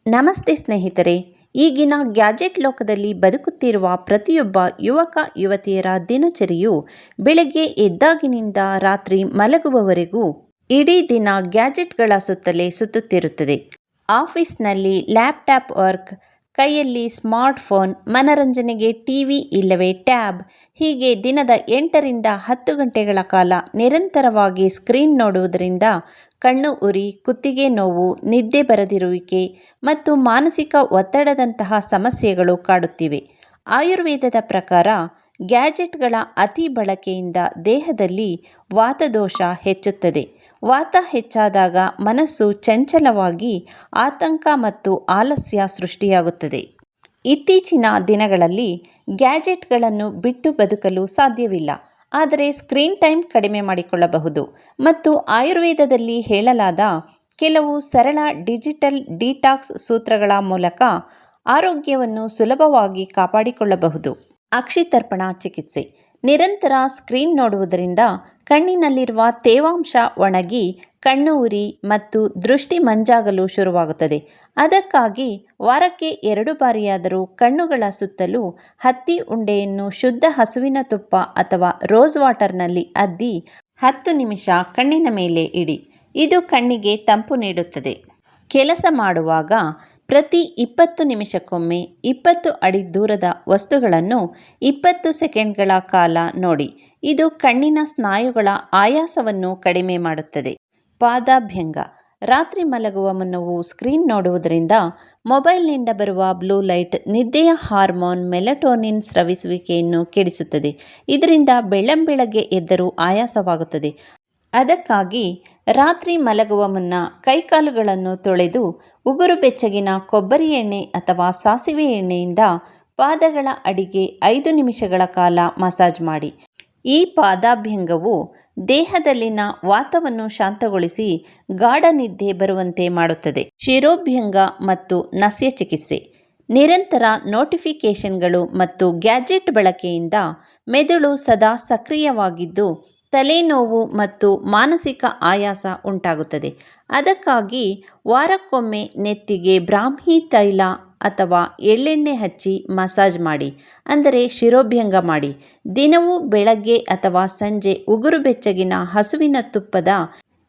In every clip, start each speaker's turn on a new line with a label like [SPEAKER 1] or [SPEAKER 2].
[SPEAKER 1] ನಮಸ್ತೆ ಸ್ನೇಹಿತರೆ, ಈಗಿನ ಗ್ಯಾಜೆಟ್ ಲೋಕದಲ್ಲಿ ಬದುಕುತ್ತಿರುವ ಪ್ರತಿಯೊಬ್ಬ ಯುವಕ ಯುವತಿಯರ ದಿನಚರಿಯು ಬೆಳಗ್ಗೆ ಎದ್ದಾಗಿನಿಂದ ರಾತ್ರಿ ಮಲಗುವವರೆಗೂ ಇಡೀ ದಿನ ಗ್ಯಾಜೆಟ್ಗಳ ಸುತ್ತಲೇ ಸುತ್ತುತ್ತಿರುತ್ತದೆ. ಆಫೀಸ್ನಲ್ಲಿ ಲ್ಯಾಪ್ಟಾಪ್ ವರ್ಕ್, ಕೈಯಲ್ಲಿ ಸ್ಮಾರ್ಟ್ಫೋನ್, ಮನರಂಜನೆಗೆ ಟಿವಿ ಇಲ್ಲವೇ ಟ್ಯಾಬ್, ಹೀಗೆ ದಿನದ 8ರಿಂದ 10 ಗಂಟೆಗಳ ಕಾಲ ನಿರಂತರವಾಗಿ ಸ್ಕ್ರೀನ್ ನೋಡುವುದರಿಂದ ಕಣ್ಣು ಉರಿ, ಕುತ್ತಿಗೆ ನೋವು, ನಿದ್ದೆ ಬರದಿರುವಿಕೆ ಮತ್ತು ಮಾನಸಿಕ ಒತ್ತಡದಂತಹ ಸಮಸ್ಯೆಗಳು ಕಾಡುತ್ತಿವೆ. ಆಯುರ್ವೇದದ ಪ್ರಕಾರ ಗ್ಯಾಜೆಟ್ಗಳ ಅತಿ ಬಳಕೆಯಿಂದ ದೇಹದಲ್ಲಿ ವಾತದೋಷ ಹೆಚ್ಚುತ್ತದೆ. ವಾತ ಹೆಚ್ಚಾದಾಗ ಮನಸ್ಸು ಚಂಚಲವಾಗಿ ಆತಂಕ ಮತ್ತು ಆಲಸ್ಯ ಸೃಷ್ಟಿಯಾಗುತ್ತದೆ. ಇತ್ತೀಚಿನ ದಿನಗಳಲ್ಲಿ ಗ್ಯಾಜೆಟ್ಗಳನ್ನು ಬಿಟ್ಟು ಬದುಕಲು ಸಾಧ್ಯವಿಲ್ಲ. ಆದರೆ ಸ್ಕ್ರೀನ್ ಟೈಮ್ ಕಡಿಮೆ ಮಾಡಿಕೊಳ್ಳಬಹುದು ಮತ್ತು ಆಯುರ್ವೇದದಲ್ಲಿ ಹೇಳಲಾದ ಕೆಲವು ಸರಳ ಡಿಜಿಟಲ್ ಡಿಟಾಕ್ಸ್ ಸೂತ್ರಗಳ ಮೂಲಕ ಆರೋಗ್ಯವನ್ನು ಸುಲಭವಾಗಿ ಕಾಪಾಡಿಕೊಳ್ಳಬಹುದು. ಅಕ್ಷಿತರ್ಪಣ ಚಿಕಿತ್ಸೆ. ನಿರಂತರ ಸ್ಕ್ರೀನ್ ನೋಡುವುದರಿಂದ ಕಣ್ಣಿನಲ್ಲಿರುವ ತೇವಾಂಶ ಒಣಗಿ ಕಣ್ಣು ಉರಿ ಮತ್ತು ದೃಷ್ಟಿ ಮಂಜಾಗಲು ಶುರುವಾಗುತ್ತದೆ. ಅದಕ್ಕಾಗಿ ವಾರಕ್ಕೆ 2 ಬಾರಿಯಾದರೂ ಕಣ್ಣುಗಳ ಸುತ್ತಲೂ ಹತ್ತಿ ಉಂಡೆಯನ್ನು ಶುದ್ಧ ಹಸುವಿನ ತುಪ್ಪ ಅಥವಾ ರೋಸ್ ವಾಟರ್ನಲ್ಲಿ ಅದ್ದಿ 10 ನಿಮಿಷ ಕಣ್ಣಿನ ಮೇಲೆ ಇಡಿ. ಇದು ಕಣ್ಣಿಗೆ ತಂಪು ನೀಡುತ್ತದೆ. ಕೆಲಸ ಮಾಡುವಾಗ ಪ್ರತಿ 20 ನಿಮಿಷಕ್ಕೊಮ್ಮೆ 20 ಅಡಿ ದೂರದ ವಸ್ತುಗಳನ್ನು 20 ಸೆಕೆಂಡ್ಗಳ ಕಾಲ ನೋಡಿ. ಇದು ಕಣ್ಣಿನ ಸ್ನಾಯುಗಳ ಆಯಾಸವನ್ನು ಕಡಿಮೆ ಮಾಡುತ್ತದೆ. ಪಾದಾಭ್ಯಂಗ. ರಾತ್ರಿ ಮಲಗುವ ಮುನ್ನವೂ ಸ್ಕ್ರೀನ್ ನೋಡುವುದರಿಂದ ಮೊಬೈಲ್ನಿಂದ ಬರುವ ಬ್ಲೂ ಲೈಟ್ ನಿದ್ದೆಯ ಹಾರ್ಮೋನ್ ಮೆಲಟೋನಿನ್ ಸ್ರವಿಸುವಿಕೆಯನ್ನು ಕೆಡಿಸುತ್ತದೆ. ಇದರಿಂದ ಬೆಳ್ಳಂಬೆಳಗ್ಗೆ ಎದ್ದರೂ ಆಯಾಸವಾಗುತ್ತದೆ. ಅದಕ್ಕಾಗಿ ರಾತ್ರಿ ಮಲಗುವ ಮುನ್ನ ಕೈಕಾಲುಗಳನ್ನು ತೊಳೆದು ಉಗುರು ಬೆಚ್ಚಗಿನ ಕೊಬ್ಬರಿ ಎಣ್ಣೆ ಅಥವಾ ಸಾಸಿವೆ ಎಣ್ಣೆಯಿಂದ ಪಾದಗಳ ಅಡಿಗೆ 5 ನಿಮಿಷಗಳ ಕಾಲ ಮಸಾಜ್ ಮಾಡಿ. ಈ ಪಾದಾಭ್ಯಂಗವು ದೇಹದಲ್ಲಿನ ವಾತವನ್ನು ಶಾಂತಗೊಳಿಸಿ ಗಾಢ ನಿದ್ದೆ ಬರುವಂತೆ ಮಾಡುತ್ತದೆ. ಶಿರೋಭ್ಯಂಗ ಮತ್ತು ನಸ್ಯ ಚಿಕಿತ್ಸೆ. ನಿರಂತರ ನೋಟಿಫಿಕೇಷನ್ಗಳು ಮತ್ತು ಗ್ಯಾಜೆಟ್ ಬಳಕೆಯಿಂದ ಮೆದುಳು ಸದಾ ಸಕ್ರಿಯವಾಗಿದ್ದು ತಲೆನೋವು ಮತ್ತು ಮಾನಸಿಕ ಆಯಾಸ ಉಂಟಾಗುತ್ತದೆ. ಅದಕ್ಕಾಗಿ ವಾರಕ್ಕೊಮ್ಮೆ ನೆತ್ತಿಗೆ ಬ್ರಾಹ್ಮಿ ತೈಲ ಅಥವಾ ಎಳ್ಳೆಣ್ಣೆ ಹಚ್ಚಿ ಮಸಾಜ್ ಮಾಡಿ, ಅಂದರೆ ಶಿರೋಭ್ಯಂಗ ಮಾಡಿ. ದಿನವೂ ಬೆಳಗ್ಗೆ ಅಥವಾ ಸಂಜೆ ಉಗುರು ಬೆಚ್ಚಗಿನ ಹಸುವಿನ ತುಪ್ಪದ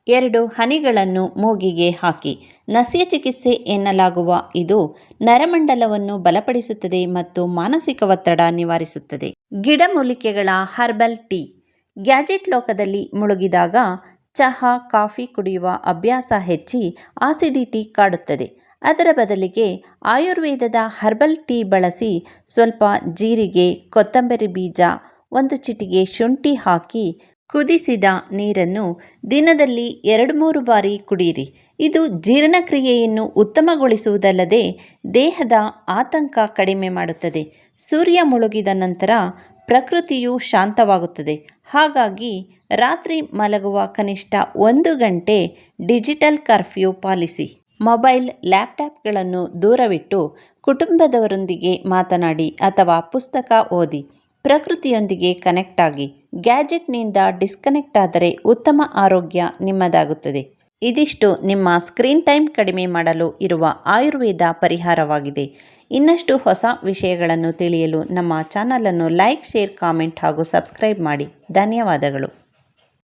[SPEAKER 1] 2 ಹನಿಗಳನ್ನು ಮೂಗಿಗೆ ಹಾಕಿ. ನಸ್ಯ ಚಿಕಿತ್ಸೆ ಎನ್ನಲಾಗುವ ಇದು ನರಮಂಡಲವನ್ನು ಬಲಪಡಿಸುತ್ತದೆ ಮತ್ತು ಮಾನಸಿಕ ಒತ್ತಡ ನಿವಾರಿಸುತ್ತದೆ. ಗಿಡಮೂಲಿಕೆಗಳ ಹರ್ಬಲ್ ಟೀ. ಗ್ಯಾಜೆಟ್ ಲೋಕದಲ್ಲಿ ಮುಳುಗಿದಾಗ ಚಹಾ, ಕಾಫಿ ಕುಡಿಯುವ ಅಭ್ಯಾಸ ಹೆಚ್ಚಿ ಆಸಿಡಿಟಿ ಕಾಡುತ್ತದೆ. ಅದರ ಬದಲಿಗೆ ಆಯುರ್ವೇದದ ಹರ್ಬಲ್ ಟೀ ಬಳಸಿ ಸ್ವಲ್ಪ ಜೀರಿಗೆ, ಕೊತ್ತಂಬರಿ ಬೀಜ, 1 ಚಿಟಿಕೆ ಶುಂಠಿ ಹಾಕಿ ಕುದಿಸಿದ ನೀರನ್ನು ದಿನದಲ್ಲಿ 2-3 ಬಾರಿ ಕುಡಿಯಿರಿ. ಇದು ಜೀರ್ಣಕ್ರಿಯೆಯನ್ನು ಉತ್ತಮಗೊಳಿಸುವುದಲ್ಲದೆ ದೇಹದ ಆತಂಕ ಕಡಿಮೆ ಮಾಡುತ್ತದೆ. ಸೂರ್ಯ ಮುಳುಗಿದ ನಂತರ ಪ್ರಕೃತಿಯು ಶಾಂತವಾಗುತ್ತದೆ. ಹಾಗಾಗಿ ರಾತ್ರಿ ಮಲಗುವ ಕನಿಷ್ಠ 1 ಗಂಟೆ ಡಿಜಿಟಲ್ ಕರ್ಫ್ಯೂ ಪಾಲಿಸಿ. ಮೊಬೈಲ್, ಲ್ಯಾಪ್ಟಾಪ್ಗಳನ್ನು ದೂರವಿಟ್ಟು ಕುಟುಂಬದವರೊಂದಿಗೆ ಮಾತನಾಡಿ ಅಥವಾ ಪುಸ್ತಕ ಓದಿ. ಪ್ರಕೃತಿಯೊಂದಿಗೆ ಕನೆಕ್ಟ್ ಆಗಿ. ಗ್ಯಾಜೆಟ್ನಿಂದ ಡಿಸ್ಕನೆಕ್ಟ್ ಆದರೆ ಉತ್ತಮ ಆರೋಗ್ಯ ನಿಮ್ಮದಾಗುತ್ತದೆ. ಇದಿಷ್ಟು ನಿಮ್ಮ ಸ್ಕ್ರೀನ್ ಟೈಮ್ ಕಡಿಮೆ ಮಾಡಲು ಇರುವ ಆಯುರ್ವೇದ ಪರಿಹಾರವಾಗಿದೆ. ಇನ್ನಷ್ಟು ಹೊಸ ವಿಷಯಗಳನ್ನು ತಿಳಿಯಲು ನಮ್ಮ ಚಾನಲನ್ನು ಲೈಕ್, ಶೇರ್, ಕಾಮೆಂಟ್ ಹಾಗೂ ಸಬ್ಸ್ಕ್ರೈಬ್ ಮಾಡಿ. ಧನ್ಯವಾದಗಳು.